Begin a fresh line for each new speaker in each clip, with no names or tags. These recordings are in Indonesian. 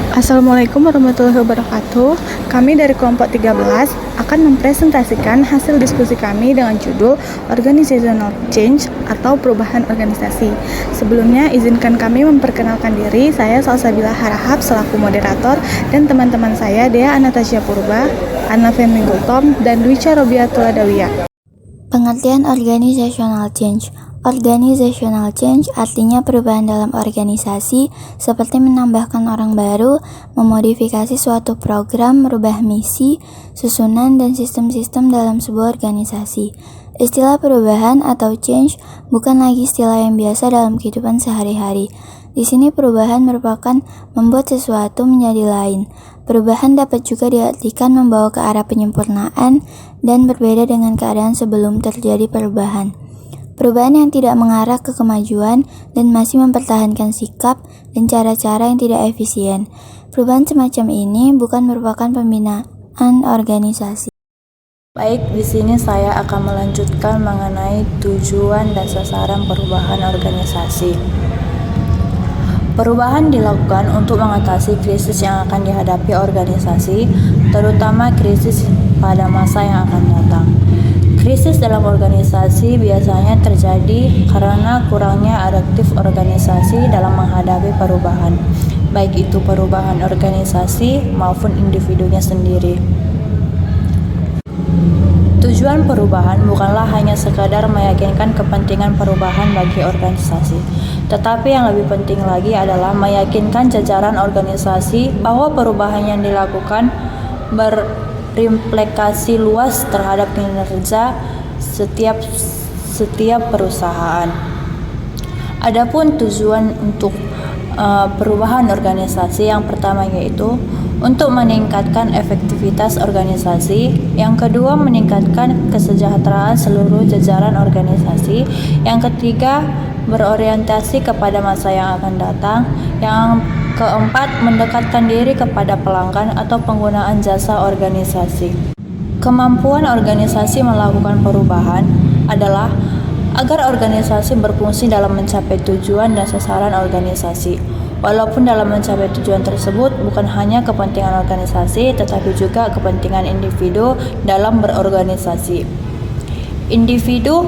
Assalamualaikum warahmatullahi wabarakatuh. Kami dari kelompok 13 akan mempresentasikan hasil diskusi kami dengan judul Organizational Change atau perubahan organisasi. Sebelumnya izinkan kami memperkenalkan diri. Saya Salsabila Harahap selaku moderator dan teman-teman saya Dea Anastasia Purba, Anna Femi Gultom, dan Dwicha Robiatul Adawiyah.
Pengertian organizational change. Organizational change artinya perubahan dalam organisasi seperti menambahkan orang baru, memodifikasi suatu program, merubah misi, susunan, dan sistem-sistem dalam sebuah organisasi. Istilah perubahan atau change bukan lagi istilah yang biasa dalam kehidupan sehari-hari. Di sini perubahan merupakan membuat sesuatu menjadi lain. Perubahan dapat juga diartikan membawa ke arah penyempurnaan dan berbeda dengan keadaan sebelum terjadi perubahan. Perubahan yang tidak mengarah ke kemajuan dan masih mempertahankan sikap dan cara-cara yang tidak efisien. Perubahan semacam ini bukan merupakan pembinaan organisasi.
Baik, di sini saya akan melanjutkan mengenai tujuan dan sasaran perubahan organisasi. Perubahan dilakukan untuk mengatasi krisis yang akan dihadapi organisasi, terutama krisis pada masa yang akan datang. Krisis dalam organisasi biasanya terjadi karena kurangnya adaptif organisasi dalam menghadapi perubahan, baik itu perubahan organisasi maupun individunya sendiri. Tujuan perubahan bukanlah hanya sekadar meyakinkan kepentingan perubahan bagi organisasi, tetapi yang lebih penting lagi adalah meyakinkan jajaran organisasi bahwa perubahan yang dilakukan berimplikasi luas terhadap kinerja setiap perusahaan. Adapun tujuan untuk perubahan organisasi yang pertama yaitu untuk meningkatkan efektivitas organisasi, yang kedua meningkatkan kesejahteraan seluruh jajaran organisasi, yang ketiga berorientasi kepada masa yang akan datang, yang keempat mendekatkan diri kepada pelanggan atau penggunaan jasa organisasi. Kemampuan organisasi melakukan perubahan adalah agar organisasi berfungsi dalam mencapai tujuan dan sasaran organisasi. Walaupun dalam mencapai tujuan tersebut bukan hanya kepentingan organisasi, tetapi juga kepentingan individu dalam berorganisasi. Individu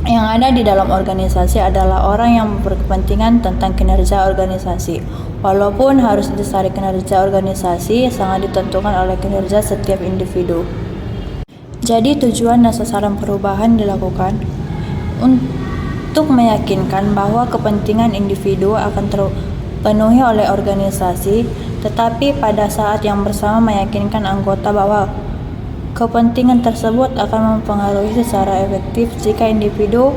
yang ada di dalam organisasi adalah orang yang berkepentingan tentang kinerja organisasi. Walaupun harus disari kinerja organisasi sangat ditentukan oleh kinerja setiap individu. Jadi tujuan dan sasaran perubahan dilakukan untuk meyakinkan bahwa kepentingan individu akan terpenuhi oleh organisasi, tetapi pada saat yang bersama meyakinkan anggota bahwa kepentingan tersebut akan mempengaruhi secara efektif jika individu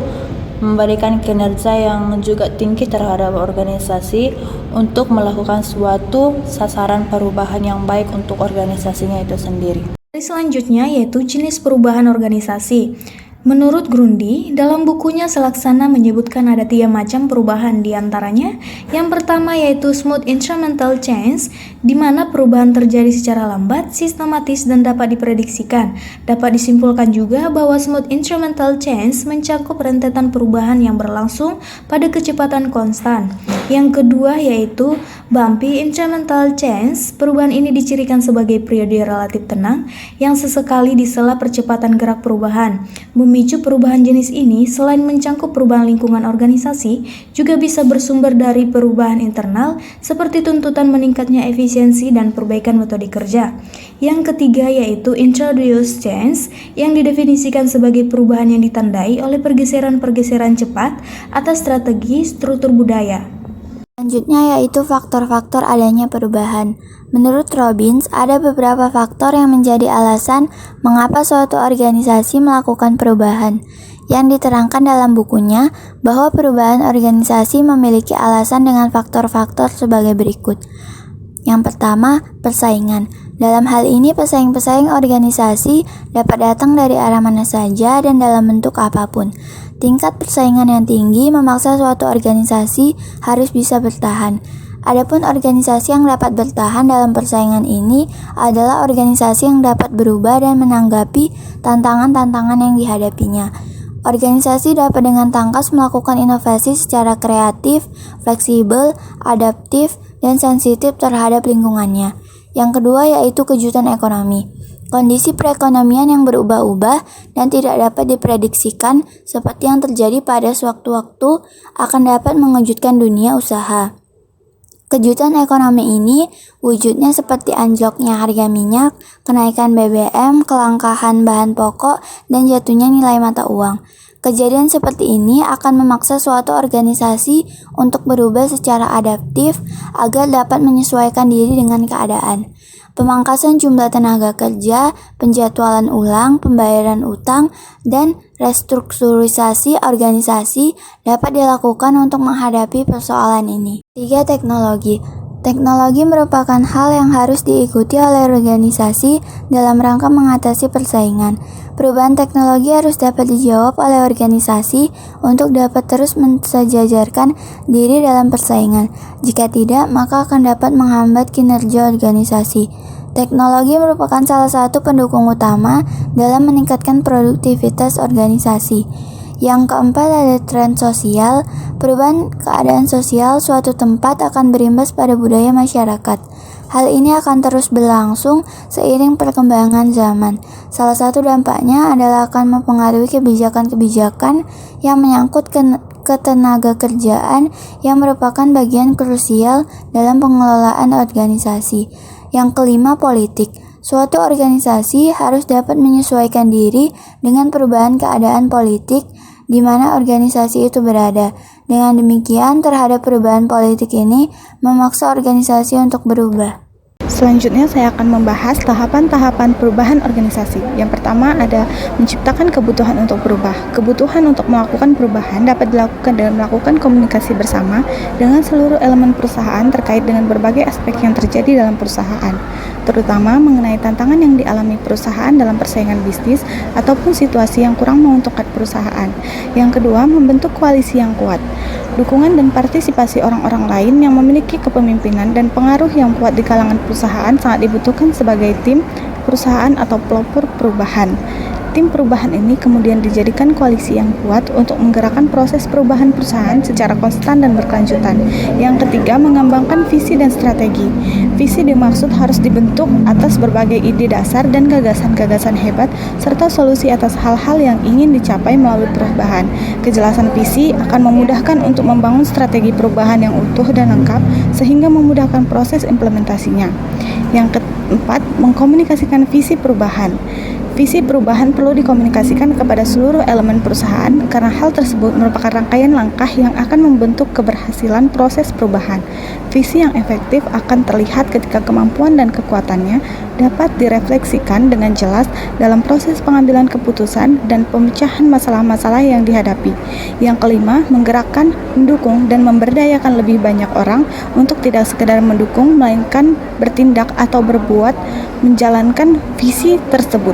memberikan kinerja yang juga tinggi terhadap organisasi untuk melakukan suatu sasaran perubahan yang baik untuk organisasinya itu sendiri.
Selanjutnya yaitu jenis perubahan organisasi. Menurut Grundy, dalam bukunya Selaksana menyebutkan ada 3 macam perubahan, diantaranya yang pertama yaitu smooth incremental change, di mana perubahan terjadi secara lambat, sistematis, dan dapat diprediksikan. Dapat disimpulkan juga bahwa smooth incremental change mencakup rentetan perubahan yang berlangsung pada kecepatan konstan. Yang kedua yaitu bumpy incremental change. Perubahan ini dicirikan sebagai periode relatif tenang yang sesekali disela percepatan gerak perubahan. Memicu perubahan jenis ini selain mencangkup perubahan lingkungan organisasi, juga bisa bersumber dari perubahan internal seperti tuntutan meningkatnya efisiensi dan perbaikan metode kerja. Yang ketiga yaitu introduced change, yang didefinisikan sebagai perubahan yang ditandai oleh pergeseran-pergeseran cepat atas strategi struktur budaya.
Selanjutnya yaitu faktor-faktor adanya perubahan. Menurut Robbins, ada beberapa faktor yang menjadi alasan mengapa suatu organisasi melakukan perubahan. Yang diterangkan dalam bukunya bahwa perubahan organisasi memiliki alasan dengan faktor-faktor sebagai berikut. Yang pertama, persaingan. Dalam hal ini, pesaing-pesaing organisasi dapat datang dari arah mana saja dan dalam bentuk apapun. Tingkat persaingan yang tinggi memaksa suatu organisasi harus bisa bertahan. Adapun organisasi yang dapat bertahan dalam persaingan ini adalah organisasi yang dapat berubah dan menanggapi tantangan-tantangan yang dihadapinya. Organisasi dapat dengan tangkas melakukan inovasi secara kreatif, fleksibel, adaptif, dan sensitif terhadap lingkungannya. Yang kedua yaitu kejutan ekonomi. Kondisi perekonomian yang berubah-ubah dan tidak dapat diprediksikan seperti yang terjadi pada sewaktu-waktu akan dapat mengejutkan dunia usaha. Kejutan ekonomi ini wujudnya seperti anjloknya harga minyak, kenaikan BBM, kelangkaan bahan pokok, dan jatuhnya nilai mata uang. Kejadian seperti ini akan memaksa suatu organisasi untuk berubah secara adaptif agar dapat menyesuaikan diri dengan keadaan. Pemangkasan jumlah tenaga kerja, penjadwalan ulang, pembayaran utang, dan restrukturisasi organisasi dapat dilakukan untuk menghadapi persoalan ini. 3. Teknologi. Teknologi merupakan hal yang harus diikuti oleh organisasi dalam rangka mengatasi persaingan. Perubahan teknologi harus dapat dijawab oleh organisasi untuk dapat terus mensejajarkan diri dalam persaingan. Jika tidak, maka akan dapat menghambat kinerja organisasi. Teknologi merupakan salah satu pendukung utama dalam meningkatkan produktivitas organisasi. Yang keempat ada tren sosial. Perubahan keadaan sosial suatu tempat akan berimbas pada budaya masyarakat. Hal ini akan terus berlangsung seiring perkembangan zaman. Salah satu dampaknya adalah akan mempengaruhi kebijakan-kebijakan yang menyangkut ketenaga kerjaan yang merupakan bagian krusial dalam pengelolaan organisasi. Yang kelima, politik. Suatu organisasi harus dapat menyesuaikan diri dengan perubahan keadaan politik di mana organisasi itu berada. Dengan demikian, terhadap perubahan politik ini memaksa organisasi untuk berubah.
Selanjutnya saya akan membahas tahapan-tahapan perubahan organisasi. Yang pertama ada menciptakan kebutuhan untuk berubah. Kebutuhan untuk melakukan perubahan dapat dilakukan dengan melakukan komunikasi bersama dengan seluruh elemen perusahaan terkait dengan berbagai aspek yang terjadi dalam perusahaan, terutama mengenai tantangan yang dialami perusahaan dalam persaingan bisnis ataupun situasi yang kurang menguntungkan perusahaan. Yang kedua, membentuk koalisi yang kuat. Dukungan dan partisipasi orang-orang lain yang memiliki kepemimpinan dan pengaruh yang kuat di kalangan perusahaan sangat dibutuhkan sebagai tim perusahaan atau pelopor perubahan. Tim perubahan ini kemudian dijadikan koalisi yang kuat untuk menggerakkan proses perubahan perusahaan secara konstan dan berkelanjutan. Yang ketiga, mengembangkan visi dan strategi. Visi dimaksud harus dibentuk atas berbagai ide dasar dan gagasan-gagasan hebat serta solusi atas hal-hal yang ingin dicapai melalui perubahan. Kejelasan visi akan memudahkan untuk membangun strategi perubahan yang utuh dan lengkap sehingga memudahkan proses implementasinya. Yang keempat, mengkomunikasikan visi perubahan. Visi perubahan perlu dikomunikasikan kepada seluruh elemen perusahaan karena hal tersebut merupakan rangkaian langkah yang akan membentuk keberhasilan proses perubahan. Visi yang efektif akan terlihat ketika kemampuan dan kekuatannya dapat direfleksikan dengan jelas dalam proses pengambilan keputusan dan pemecahan masalah-masalah yang dihadapi. Yang kelima, menggerakkan, mendukung, dan memberdayakan lebih banyak orang untuk tidak sekedar mendukung, melainkan bertindak atau berbuat menjalankan visi tersebut.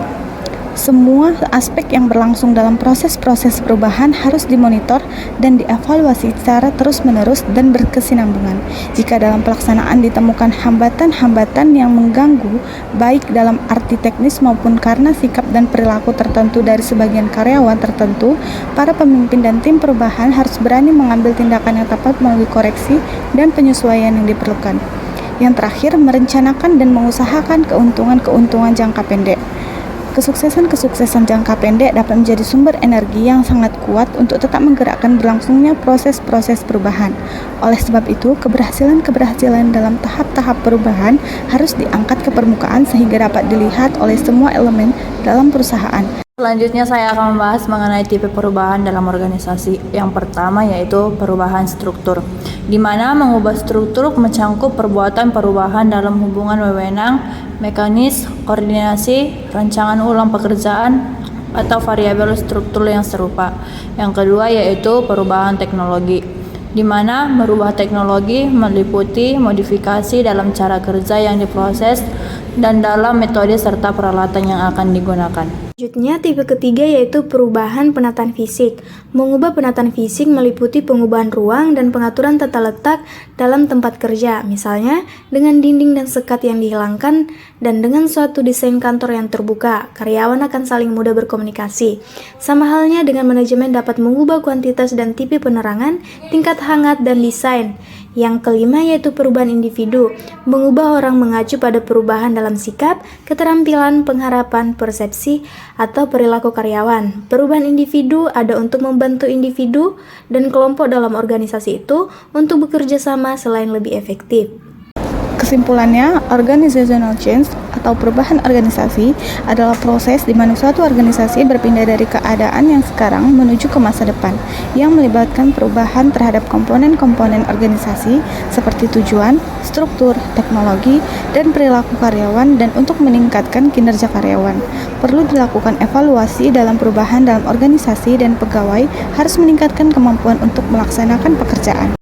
Semua aspek yang berlangsung dalam proses-proses perubahan harus dimonitor dan dievaluasi secara terus-menerus dan berkesinambungan. Jika dalam pelaksanaan ditemukan hambatan-hambatan yang mengganggu, baik dalam arti teknis maupun karena sikap dan perilaku tertentu dari sebagian karyawan tertentu, para pemimpin dan tim perubahan harus berani mengambil tindakan yang tepat melalui koreksi dan penyesuaian yang diperlukan. Yang terakhir, merencanakan dan mengusahakan keuntungan-keuntungan jangka pendek. Kesuksesan-kesuksesan jangka pendek dapat menjadi sumber energi yang sangat kuat untuk tetap menggerakkan berlangsungnya proses-proses perubahan. Oleh sebab itu, keberhasilan-keberhasilan dalam tahap-tahap perubahan harus diangkat ke permukaan sehingga dapat dilihat oleh semua elemen dalam perusahaan.
Selanjutnya saya akan membahas mengenai tipe perubahan dalam organisasi. Yang pertama yaitu perubahan struktur, di mana mengubah struktur mencangkup perbuatan perubahan dalam hubungan wewenang, mekanis, koordinasi, rancangan ulang pekerjaan, atau variabel struktur yang serupa. Yang kedua yaitu perubahan teknologi, di mana merubah teknologi meliputi modifikasi dalam cara kerja yang diproses dan dalam metode serta peralatan yang akan digunakan.
Selanjutnya, tipe ketiga yaitu perubahan penataan fisik. Mengubah penataan fisik meliputi pengubahan ruang dan pengaturan tata letak dalam tempat kerja, misalnya dengan dinding dan sekat yang dihilangkan dan dengan suatu desain kantor yang terbuka, karyawan akan saling mudah berkomunikasi. Sama halnya dengan manajemen dapat mengubah kuantitas dan tipe penerangan, tingkat hangat, dan desain. Yang kelima yaitu perubahan individu, mengubah orang mengacu pada perubahan dalam sikap, keterampilan, pengharapan, persepsi, atau perilaku karyawan. Perubahan individu ada untuk membantu individu dan kelompok dalam organisasi itu untuk bekerja sama selain lebih efektif.
Kesimpulannya, organizational change atau perubahan organisasi adalah proses di mana suatu organisasi berpindah dari keadaan yang sekarang menuju ke masa depan yang melibatkan perubahan terhadap komponen-komponen organisasi seperti tujuan, struktur, teknologi, dan perilaku karyawan dan untuk meningkatkan kinerja karyawan. Perlu dilakukan evaluasi dalam perubahan dalam organisasi dan pegawai harus meningkatkan kemampuan untuk melaksanakan pekerjaan.